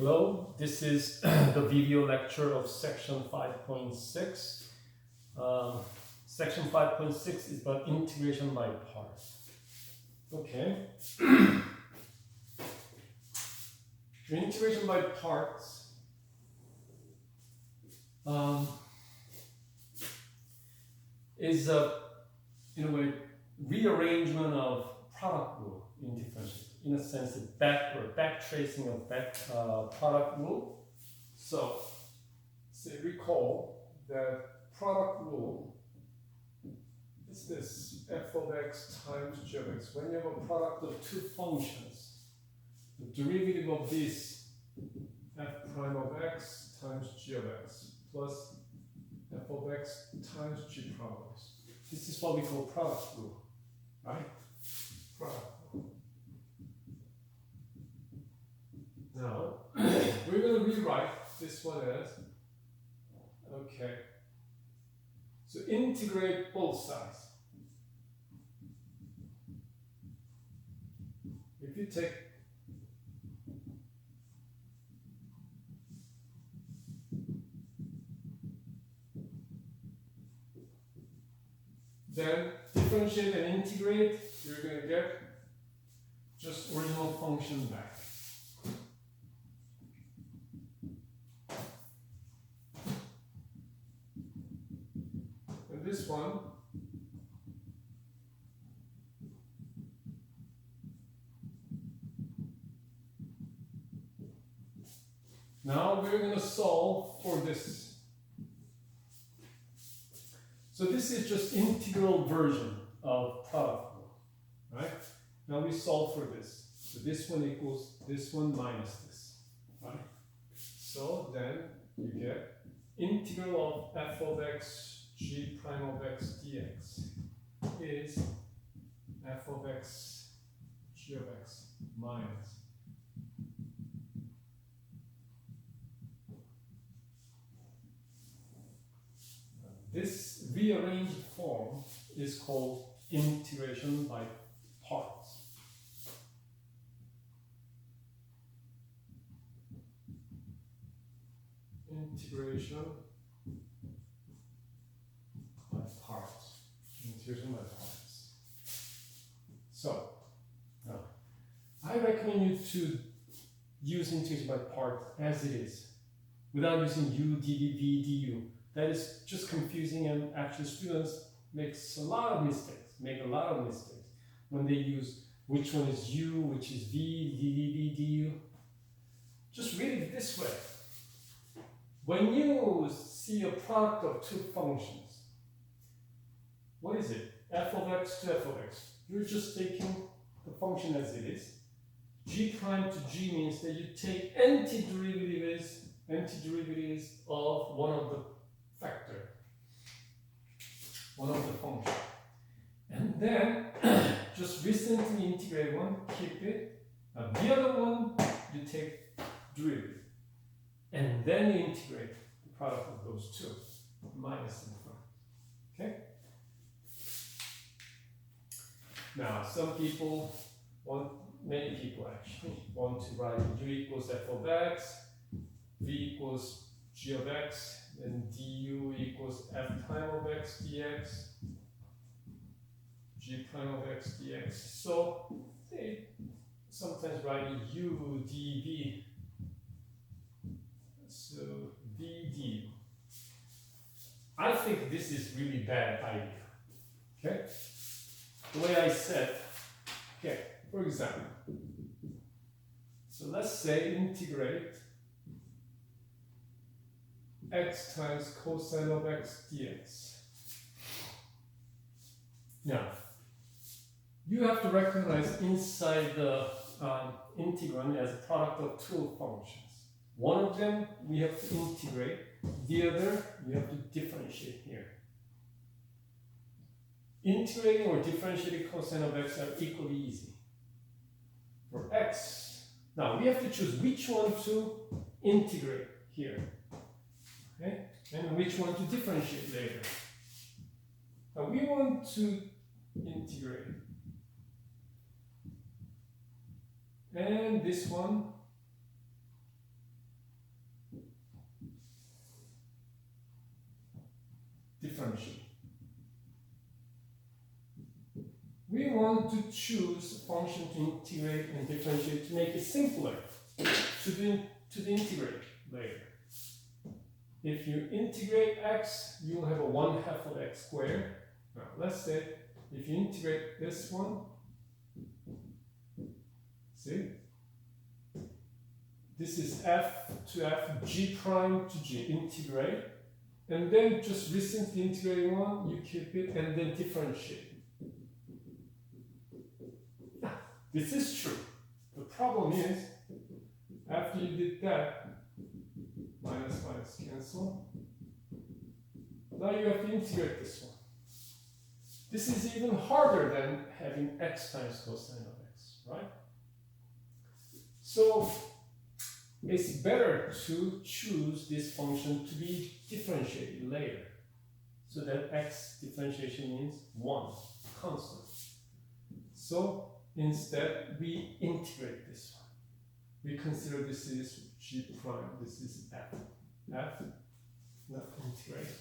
Hello, this is the video lecture of section 5.6. Section 5.6 is about integration by parts. Okay. Integration by parts is in a way rearrangement of product rule in differential. In a sense, back tracing of product rule. So, say recall that product rule is this f of x times g of x. When you have a product of two functions, the derivative of this f prime of x times g of x plus f of x times g prime of x. This is what we call product rule, right? Product. Now, we're going to rewrite this one as, okay, so integrate both sides. If you take then differentiate and integrate, you're going to get just original function back. This one now we're going to solve for this. So this is just integral version of product rule, right? Now we solve for this. So this one equals this one minus this, right? So then you get integral of f of x g prime of x dx is f of x g of x minus this rearranged form is called integration by parts. Integration by parts. So, now, I recommend you to use integration by parts as it is, without using u, dv, v, du. That is just confusing, and actually students make a lot of mistakes when they use which one is u, which is v, dv, v, du. Just read it this way. When you see a product of two functions, what is it? F of x to f of x. You're just taking the function as it is. G prime to g means that you take antiderivatives of one of the factor, one of the function. And then just recently integrate one, keep it. Now the other one, you take derivative. And then you integrate the product of those two, minus in front. Okay? Now, many people actually want to write u equals f of x, v equals g of x, then du equals f prime of x dx, g prime of x dx. So, they sometimes write u dv, so v du. I think this is really bad idea, okay? The way I said, okay, for example, so let's say integrate x times cosine of x dx. Now, you have to recognize inside the integrand as a product of two functions. One of them we have to integrate, the other we have to differentiate here. Integrating or differentiating cosine of x are equally easy. For x, now we have to choose which one to integrate here, okay? And which one to differentiate later. Now we want to integrate. And this one want to choose a function to integrate and differentiate to make it simpler to the integrate later. If you integrate x, you'll have a 1/2 of x squared. Now, let's say if you integrate this one, see? This is f to f, g prime to g, integrate. And then just recently integrating one, you keep it and then differentiate. This is true. The problem is, after you did that, minus minus cancel. Now you have to integrate this one. This is even harder than having x times cosine of x, right? So it's better to choose this function to be differentiated later. So that x differentiation means 1, constant. So instead we integrate this one. We consider this is g prime, this is f. F, not integrate.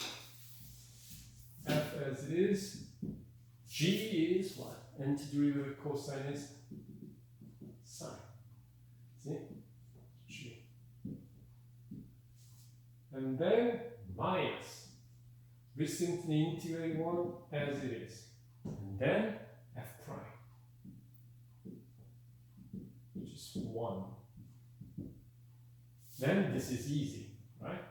F as it is. G is what? Antiderivative cosine is sine. See? G. And then minus. Recently integrated one as it is. And then f prime, which is 1. Then this is easy, right?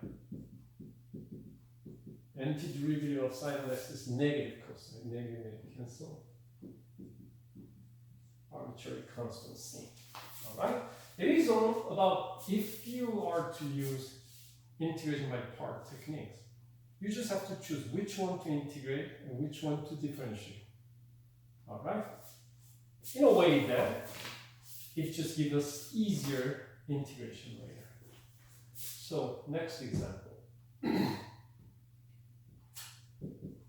Antiderivative of sine of x is negative cosine, negative cancel. Arbitrary constant c. Alright? It is all about if you are to use integration by part techniques, you just have to choose which one to integrate and which one to differentiate. Alright? In a way that it just gives us easier integration later. So, next example.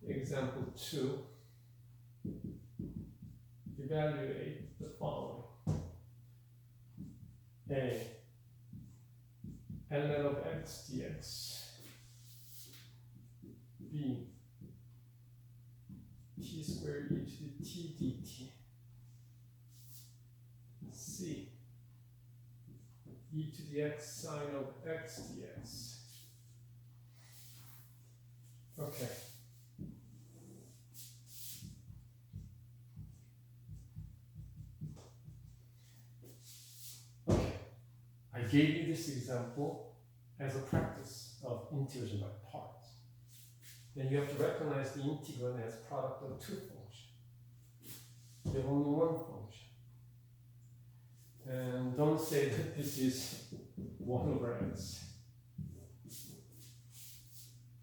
Example 2. Evaluate the following. A. ln of x dx. B. t squared e to the t dt. C. e to the x sine of x dx. Okay. Okay. I gave you this example as a practice of integration by parts. Then you have to recognize the integral as product of two functions. You have only one function. And don't say that this is 1 over x.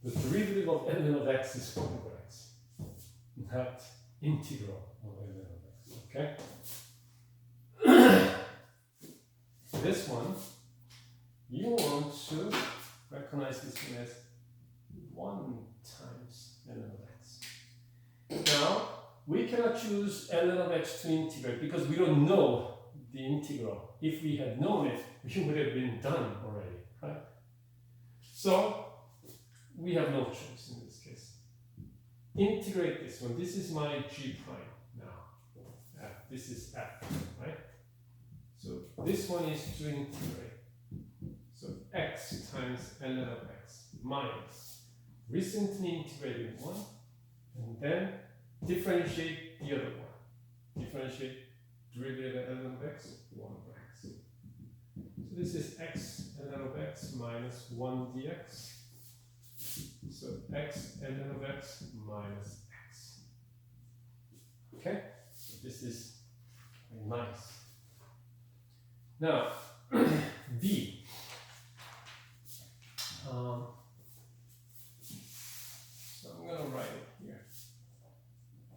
The derivative of ln of x is 1 over x, not integral of ln of x, okay? This one, you want to recognize this one as 1 times ln of x. Now, we cannot choose ln of x to integrate because we don't know the integral. If we had known it, we would have been done already, right? So, we have no choice in this case. Integrate this one. This is my g prime now. F. This is f, right? So this one is to integrate. So x times ln of x minus recently integrated one, and then differentiate the other one. Differentiate derivative of ln of x, 1 over x. So this is x ln of x minus 1 dx. So x ln of x minus x. Okay? So this is nice. Now, B. So I'm going to write it here.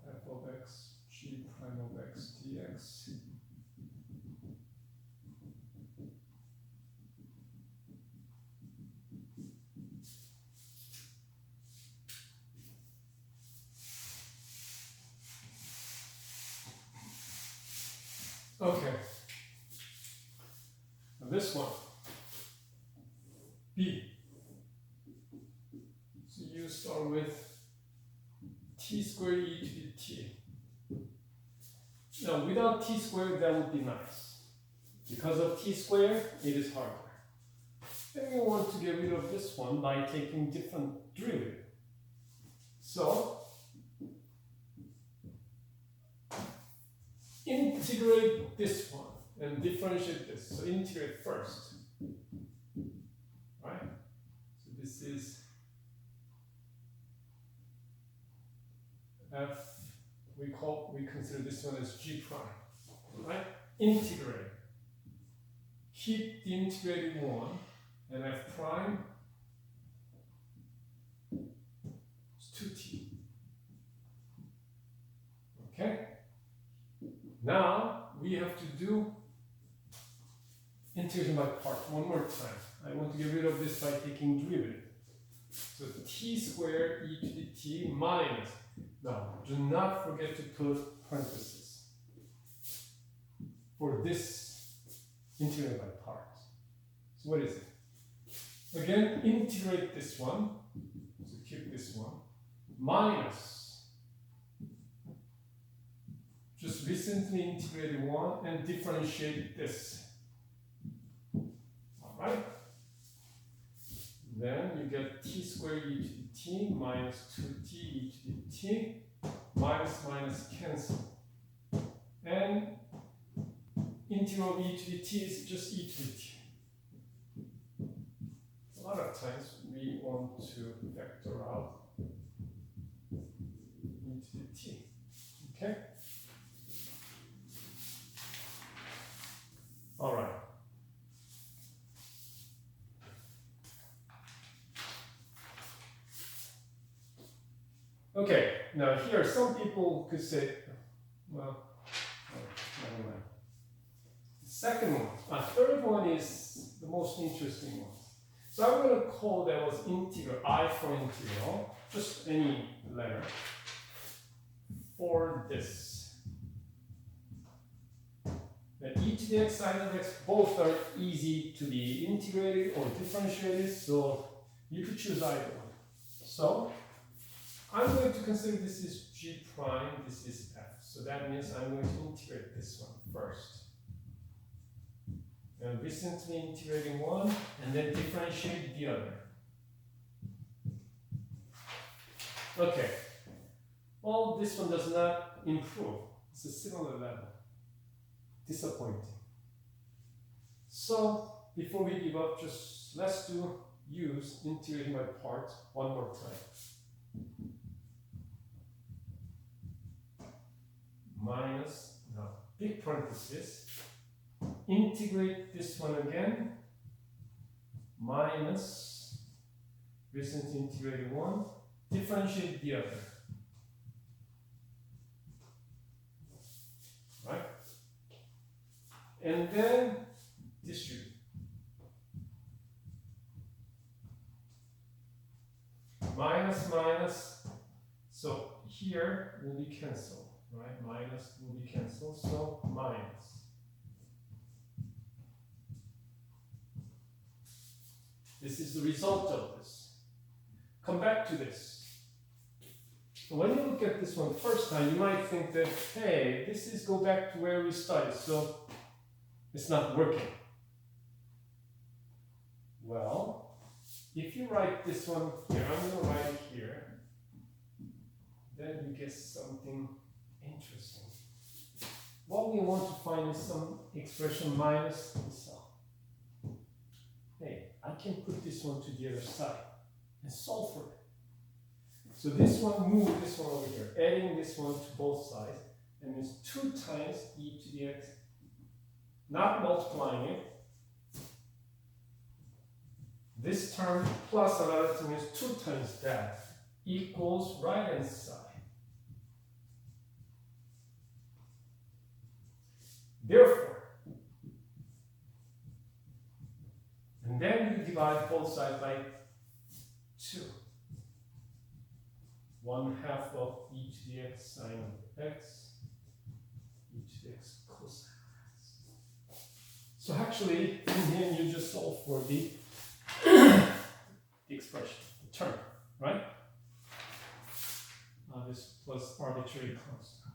F of x, g prime of x dx. Okay. Now this one, B. So you start with t squared e to the t. without t squared, that would be nice. Because of t squared, it is harder. Then we want to get rid of this one by taking different derivative. So, integrate this one and differentiate this. So integrate first. Right? So this is f, we consider this one as g prime. Right? Integrate. Keep the integrated one, and f prime is 2t. Okay? Now we have to do integration by part one more time. I want to get rid of this by taking derivative. So t squared e to the t minus. Now, do not forget to put parentheses for this integration by parts. So what is it? Again, integrate this one. So keep this one. Minus. Just recently integrated one and differentiate this. Alright? Then you get t squared e to the t minus 2t e to the t. Minus minus cancel. And integral of e to the t is just e to the t. A lot of times we want to factor out e to the t. Okay? All right. Okay, now here some people could say, well, never mind. The second one, third one is the most interesting one. So I'm going to call that was integral, I for integral, just any letter, for this. That e to the x, sine of x, both are easy to be integrated or differentiated, so you could choose either one. So I'm going to consider this is g prime, this is f. So that means I'm going to integrate this one first. And recently integrating one, and then differentiate the other. Okay. Well, this one does not improve. It's a similar level. Disappointing. So, before we give up, just let's use integrating by parts one more time. Minus, now, big parenthesis, integrate this one again, minus, recently integrated one, differentiate the other. Right? And then distribute. Minus, minus, so here will be cancelled. Right, minus will be cancelled, so minus. This is the result of this. Come back to this. So when you look at this one first time, you might think that, hey, this is go back to where we started, so it's not working. Well, if you write this one here, I'm going to write it here, then you get something interesting. What we want to find is some expression minus this cell. Hey, I can put this one to the other side and solve for it. So this one, move this one over here, adding this one to both sides, and means 2 times e to the x, not multiplying it. This term plus another term is 2 times that, equals right hand side. Therefore, and then you divide both sides by 2. 1/2 of e to the x sine of x, e to the x cosine of x. So actually, in here you just solve for the expression, the term, right? This plus arbitrary constant.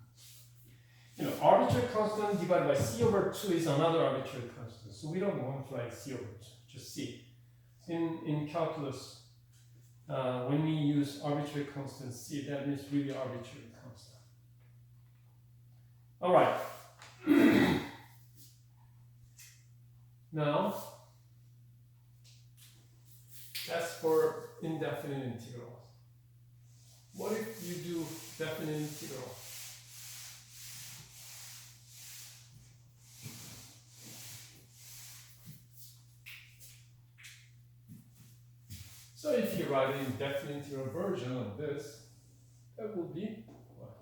arbitrary constant divided by c over 2 is another arbitrary constant. So we don't want to write c over 2, just c. In calculus, when we use arbitrary constant c, that means really arbitrary constant. All right. Now, that's for indefinite integrals. What if you do definite integral? So if you write an indefinite integral version of this, that will be what?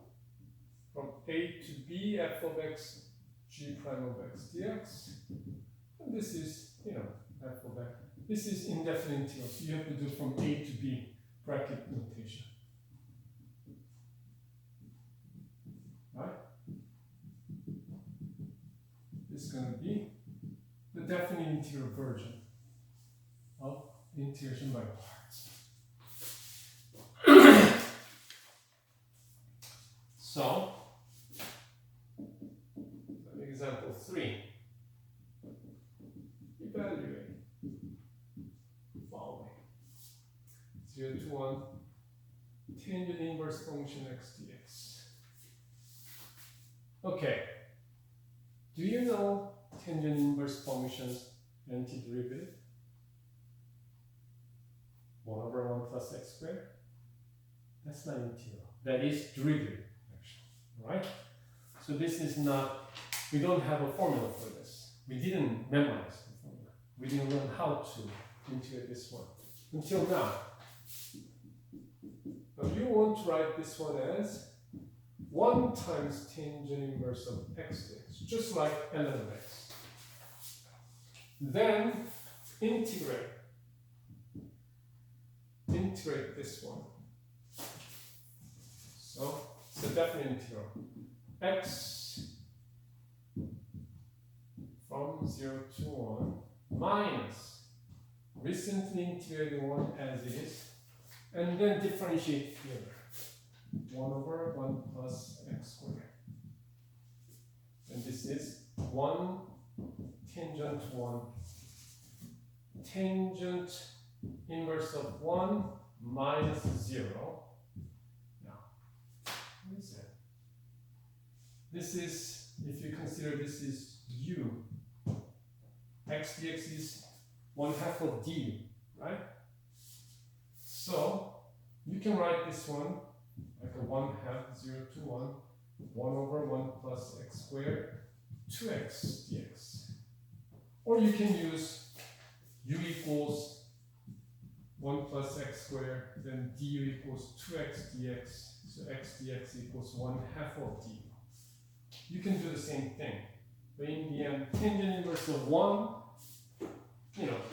From a to b f of x g prime of x dx. And this is, f of x. This is indefinite integral, so you have to do from a to b bracket notation. Right? This is going to be the definite integral version of integration by parts. So, example 3. Evaluate following 0 to 1 tangent inverse function x dx. Okay, do you know tangent inverse functions antiderivative? 1 over 1 plus x squared? That's not integral. That is derivative, actually, right? So this is not, we don't have a formula for this. We didn't memorize the formula. We didn't learn how to integrate this one until now. Now you want to write this one as 1 times tangent inverse of x dx, just like ln of x. Then integrate this one. So it's a definite integral. X from 0 to 1 minus recently integrated one as it is, and then differentiate here. 1 over 1 plus x squared. And this is 1 tangent 1 tangent inverse of 1 minus 0. Now, what is that? This is, if you consider this is u, x dx is 1/2 of du, right? So, you can write this one like a 1/2, 0 to 1, 1 over 1 plus x squared, 2x dx. Or you can use u equals 1 plus x squared, then du equals 2x dx, so x dx equals 1/2 of du. You can do the same thing, but in the end, tangent inverse of 1,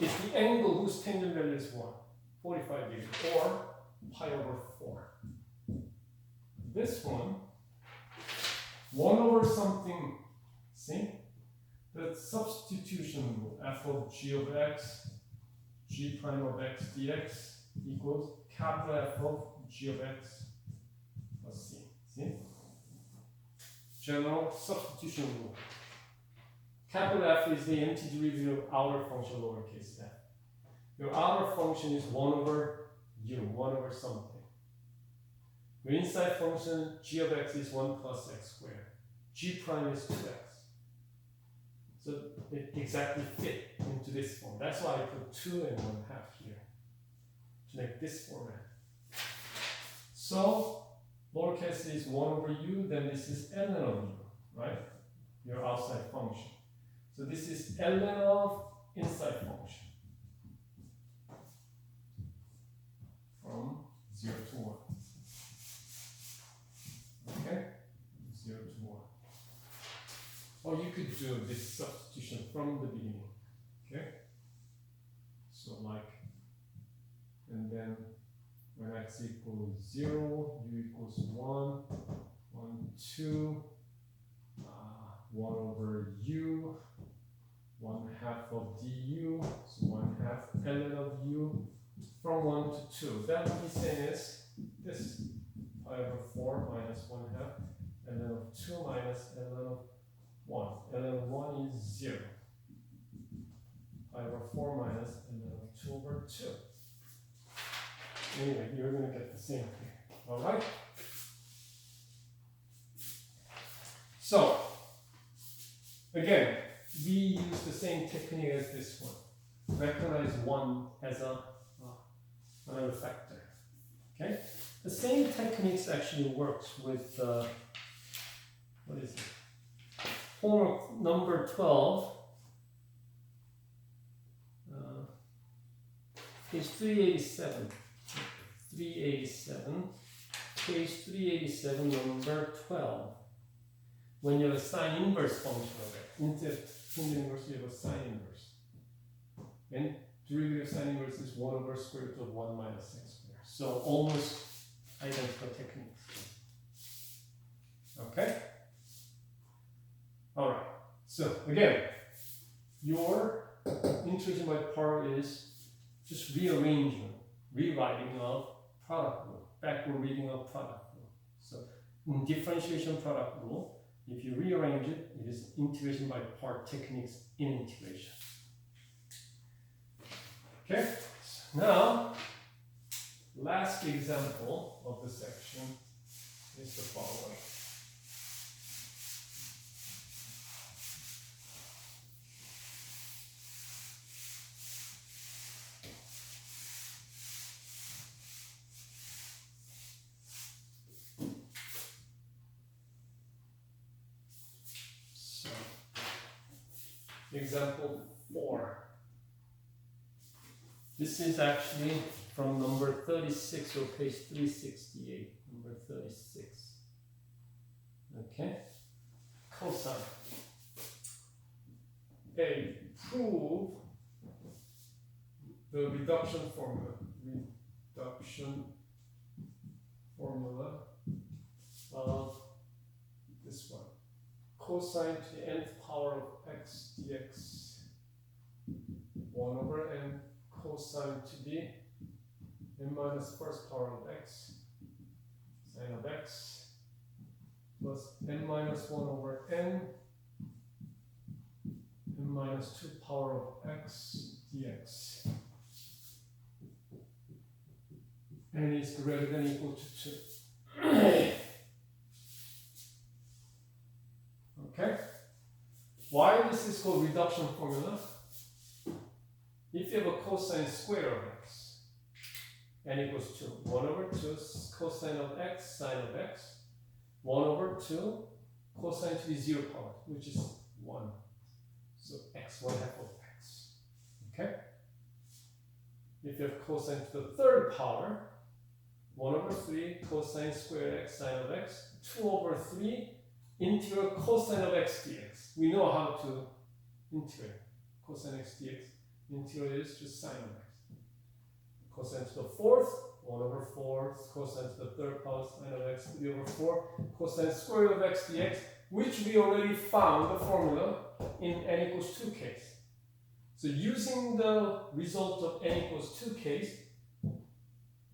it's the angle whose tangent value is 1, 45 degrees, or pi over 4. This one, 1 over something, see? The substitution rule, f of g of x, g prime of x dx equals capital F of g of x plus c. See? General substitution rule. Capital F is the antiderivative of outer function lowercase f. Your outer function is 1 over u, 1 over something. Your inside function, g of x is 1 plus x squared. G prime is 2x. So it exactly fit into this form. That's why I put 2 and 1/2 here to make this format. So lowercase is 1 over u, then this is ln of u, right? Your outside function. So this is ln of inside function from 0 to 1. Okay? 0 to 1. Or you could do this substitution from the beginning. Okay? So like, and then when x equals 0, u equals 1, 1, 2, 1 over u, 1/2 of du, so 1/2 ln of u, from 1 to 2. That what he's saying is this pi over 4 minus 1/2 ln of 2 minus ln of 1. ln of 1 is 0. Pi over 4 minus ln of 2 over 2. Anyway, you're going to get the same thing. Alright? So, again, we use the same technique as this one. Recognize 1 as another factor. Okay? The same techniques actually works with, what is it? Homework number 12, page 387. 387, page 387, number 12. When you have a sine inverse function of it, instead of tangent inverse, you have a sine inverse. And derivative of sine inverse is 1 over square root of 1 minus x squared. So almost identical techniques. Okay? Alright. So again, your integration by part is just rearrangement, rewriting of product rule, backward reading of product rule. So in differentiation product rule, if you rearrange it, it is integration by part techniques in integration. Okay, so now, last example of the section is the following. So, example 4. This is actually from number 36 or page 368, number 36. Okay? Cosine. A. Prove the reduction formula. Reduction formula of this one. Cosine to the nth power of x dx 1 over n cosine to the n minus first power of x sine of x plus n minus 1 over n minus 2 power of x dx. N is greater than or equal to 2. Okay? Why this is called reduction formula? If you have a cosine square of x, n equals 2. 1 over 2 cosine of x sine of x. 1 over 2 cosine to the 0 power, which is 1. So x, 1 half of x. Okay? If you have cosine to the third power, 1 over 3 cosine squared x sine of x, 2 over 3 integral cosine of x dx. We know how to integrate cosine x dx. Integral is just sine of x. Cosine to the fourth, 1 over 4 cosine to the third power sine of x, 3 over 4 cosine square root of x dx, which we already found the formula in n equals 2 case. So using the result of n equals 2 case,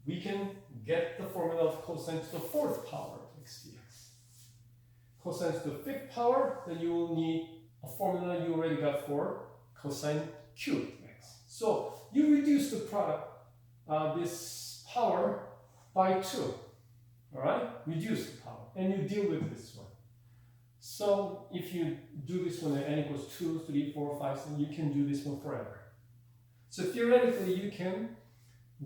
we can get the formula of cosine to the fourth power of x dx. Cosine to the fifth power, then you will need a formula you already got for cosine cubed x. So you reduce the product, this power by 2. Alright? Reduce the power. And you deal with this one. So if you do this one at n equals 2, 3, 4, 5, 6, you can do this one forever. So theoretically, you can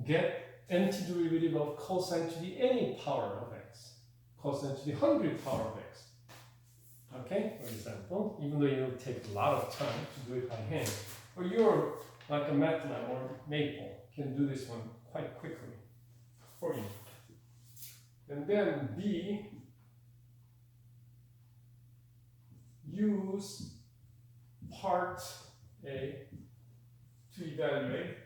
get antiderivative of cosine to the any power of x, cosine to the 100th power of x. Okay, for example, even though it will take a lot of time to do it by hand, or you're like a MATLAB or Maple can do this one quite quickly for you. And then B, use part A to evaluate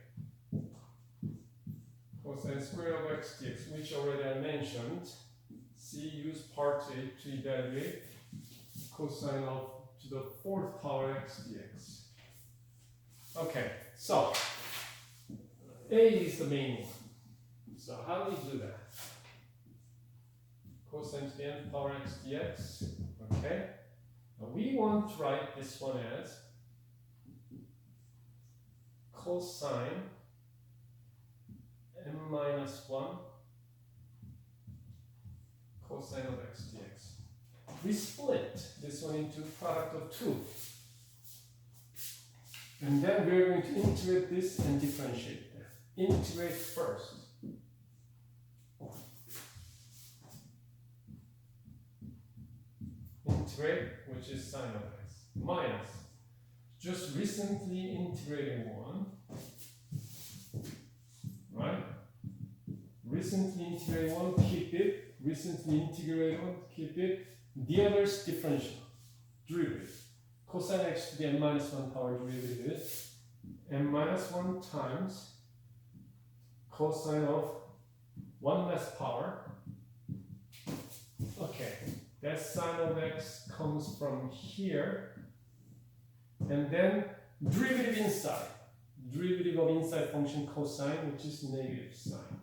cosine square of x dx, which already I mentioned. C, use part A to evaluate cosine of to the fourth power x dx. Okay, so A is the main one. So how do we do that? Cosine to to the nth power x dx. Okay. Now we want to write this one as cosine m minus 1 cosine of x dx. We split this one into product of 2. And then we're going to integrate this and differentiate that. Integrate first. Integrate, which is sine of x, minus. Just recently integrating one. Right? Recently integrated one, keep it. Recently integrated one, keep it. The other is differential, derivative. Cosine x to the n minus 1 power derivative is n minus 1 times cosine of 1 less power. Okay, that sine of x comes from here. And then derivative inside. Derivative of inside function cosine, which is negative sine.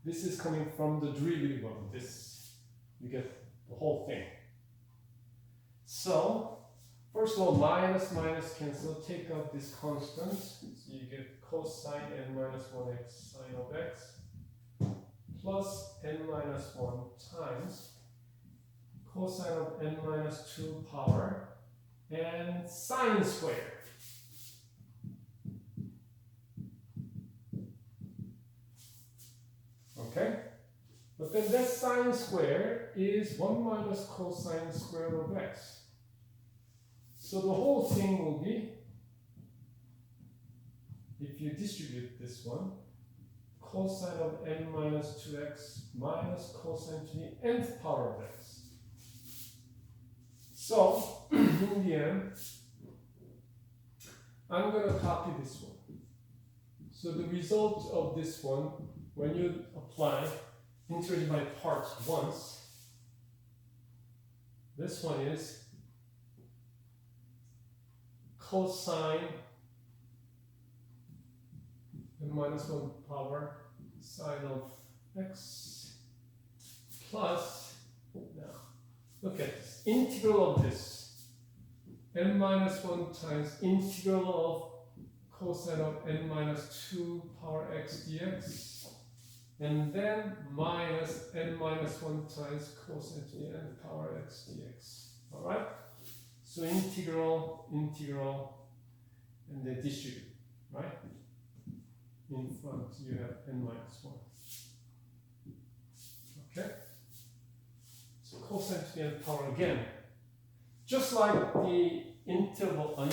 This is coming from the derivative of this. You get the whole thing. So, first of all, minus minus cancel, take out this constant. So you get cosine n minus 1x sine of x plus n minus 1 times cosine of n minus 2 power and sine squared. Okay? But then that sine squared is 1 minus cosine squared of x. So the whole thing will be, if you distribute this one, cosine of n minus 2x minus cosine to the nth power of x. So, in the end, I'm going to copy this one. So the result of this one, when you apply integrated by parts once, this one is cosine n minus 1 power sine of x plus, now look at this, integral of this, n minus 1 times integral of cosine of n minus 2 power x dx, and then minus n minus 1 times cosine to the n power x dx. Alright? So integral, and then distribute, right? In front you have n minus 1. Okay? So cosine to the n power again. Just like the integral of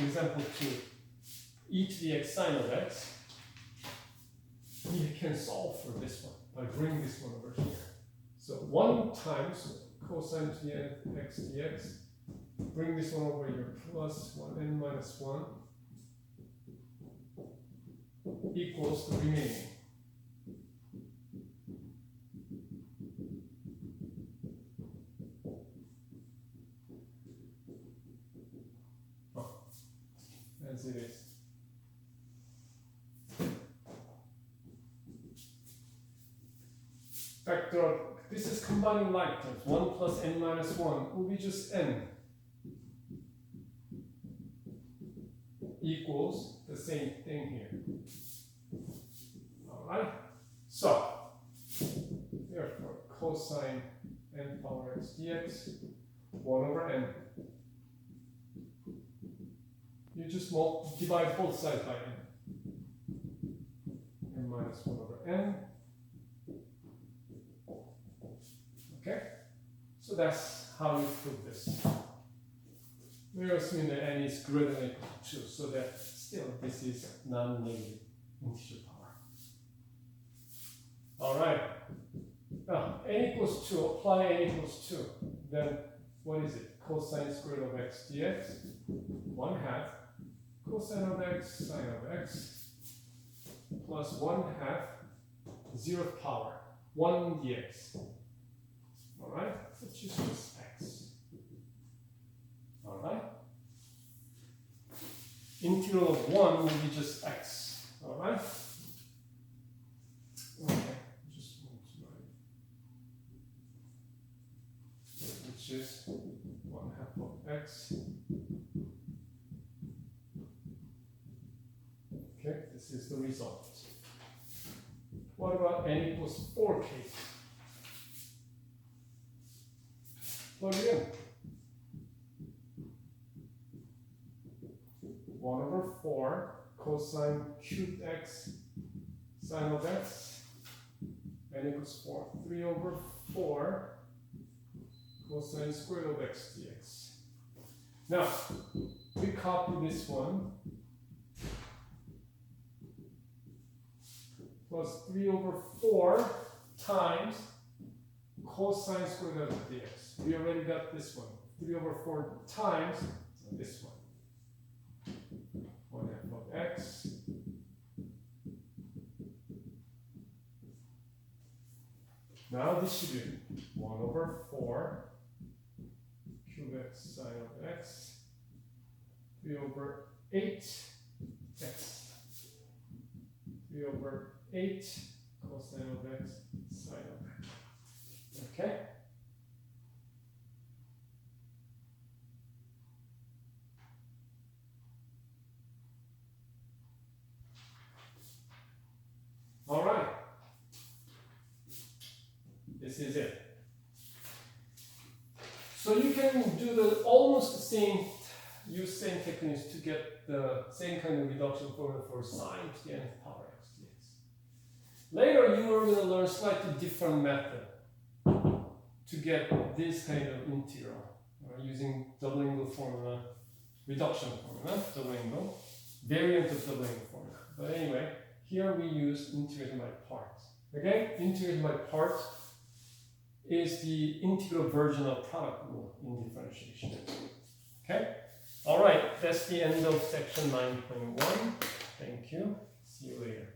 example 2, e to the x sine of x, you can solve for this one by bringing this one over here. So 1 times cosine to the n x dx, bring this one over here, plus 1 n minus 1 equals the remaining. As it is. Factor, this is combining like terms. 1 plus n minus 1 will be just n. Equals the same thing here. Alright? So, therefore, cosine n power x dx, 1 over n. You just divide both sides by n. N minus 1 over n. Okay? So that's how we prove this. We're assuming that n is greater than equal to 2, so that still this is non-negative integer power. Alright. Now, n equals 2, apply n equals 2. Then what is it? Cosine squared of x dx, 1 half cosine of x sine of x plus 1 half 0th power 1 dx. Alright, which is just x. Alright? Integral of 1 will be just x. Alright? Okay, just want to write x. Okay, this is the result. What about n equals 4 case? Plug it in. 1 over 4 cosine cubed x sine of x, n equals 4. 3 over 4 cosine squared of x dx. Now, we copy this one. Plus 3 over 4 times cosine squared of dx. We already got this one. 3 over 4 times this one. 1/2 of x. Now distribute 1 over 4 cube x sine of x, 3 over 8 x, 3 over 8 cosine of x sine of x. Okay? All right. This is it. So you can do the almost the same, use same techniques to get the same kind of reduction formula for sine to the nth power x dx. Later you are going to learn slightly different method to get this kind of integral using double angle formula, reduction formula, double angle, variant of double angle formula. But anyway, here we use integration by parts. Again, integration by parts is the integral version of product rule in differentiation. Okay? All right, that's the end of section 9.1. Thank you. See you later.